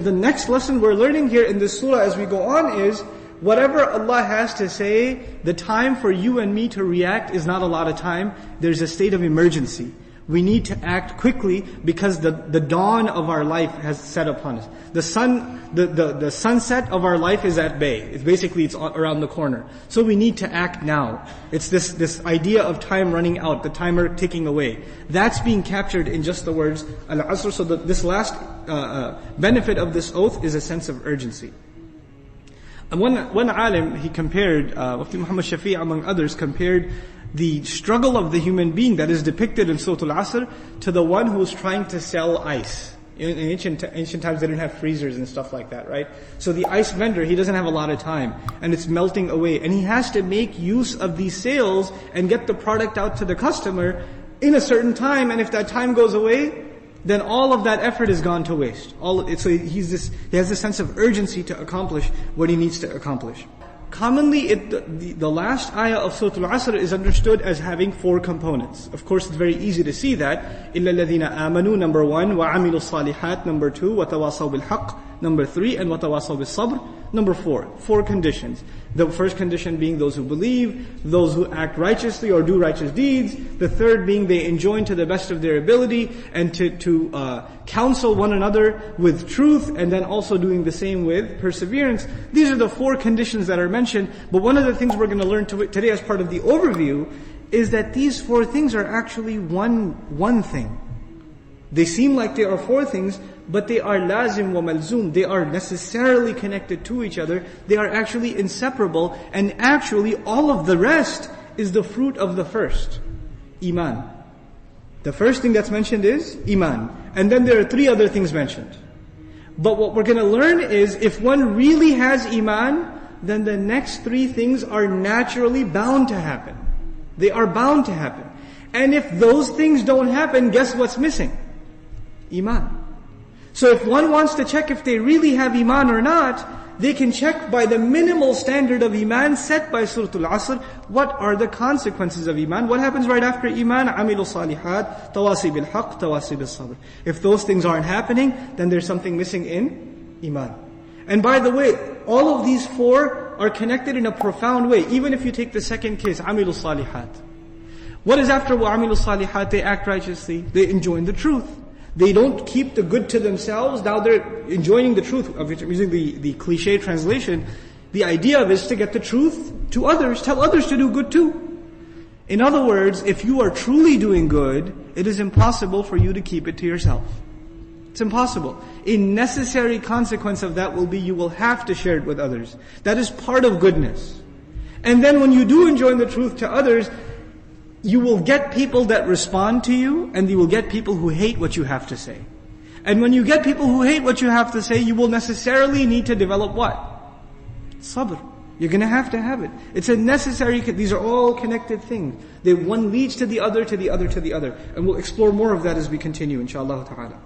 The next lesson we're learning here in this surah as we go on is, whatever Allah has to say, the time for you and me to react is not a lot of time. There's a state of emergency. We need to act quickly because the dawn of our life has set upon us. The sunset of our life is at bay. It's around the corner. So we need to act now. It's this idea of time running out, the timer ticking away. That's being captured in just the words Al-Asr. So this last benefit of this oath is a sense of urgency. And one alim, he compared, Mufti Muhammad Shafi among others, compared the struggle of the human being that is depicted in Surah Al-Asr to the one who is trying to sell ice. In ancient times they didn't have freezers and stuff like that, right? So the ice vendor, he doesn't have a lot of time, and it's melting away. And he has to make use of these sales and get the product out to the customer in a certain time, and if that time goes away, then all of that effort is gone to waste. So he has this sense of urgency to accomplish what he needs to accomplish. Commonly, the last ayah of Surah Al-Asr is understood as having 4 components. Of course, it's very easy to see that. إِلَّا الَّذِينَ آمَنُوا, number 1, وَعَمِلُوا الصَّالِحَاتِ, number 2, وَتَوَاصَوْا بِالْحَقِّ, number 3, and وَتَوَاصَوْا بِالصَّبْرِ, number 4. 4 conditions. The first condition being those who believe, those who act righteously or do righteous deeds. The third being they enjoin to the best of their ability and to counsel one another with truth, and then also doing the same with perseverance. These are the 4 conditions that are mentioned. But one of the things we're going to learn today as part of the overview is that these 4 things are actually one thing. They seem like they are 4 things, but they are lazim wa malzoom. They are necessarily connected to each other. They are actually inseparable. And actually all of the rest is the fruit of the first. Iman. The first thing that's mentioned is Iman. And then there are 3 other things mentioned. But what we're going to learn is, if one really has Iman, then the next 3 things are naturally bound to happen. They are bound to happen. And if those things don't happen, guess what's missing? Iman. So if one wants to check if they really have Iman or not, they can check by the minimal standard of Iman set by Surah Al-Asr. What are the consequences of Iman? What happens right after Iman? عَمِلُوا الصَّالِحَاتِ تَوَاصِي بِالْحَقِّ تَوَاصِي بِالصَّبْرِ. If those things aren't happening, then there's something missing in Iman. And by the way, all of these 4 are connected in a profound way. Even if you take the second case, عَمِلُوا الصَّالِحَاتِ. What is after وَعَمِلُوا الصَّالِحَاتِ? They act righteously. They enjoin the truth. They don't keep the good to themselves. Now they're enjoining the truth, of which I'm using the cliche translation. The idea of it is to get the truth to others. Tell others to do good too. In other words, if you are truly doing good, it is impossible for you to keep it to yourself. It's impossible. A necessary consequence of that will be you will have to share it with others. That is part of goodness. And then when you do enjoin the truth to others, you will get people that respond to you, and you will get people who hate what you have to say. And when you get people who hate what you have to say, you will necessarily need to develop what? Sabr. You're going to have it. It's a necessary, these are all connected things. One leads to the other, to the other, to the other. And we'll explore more of that as we continue, inshallah ta'ala.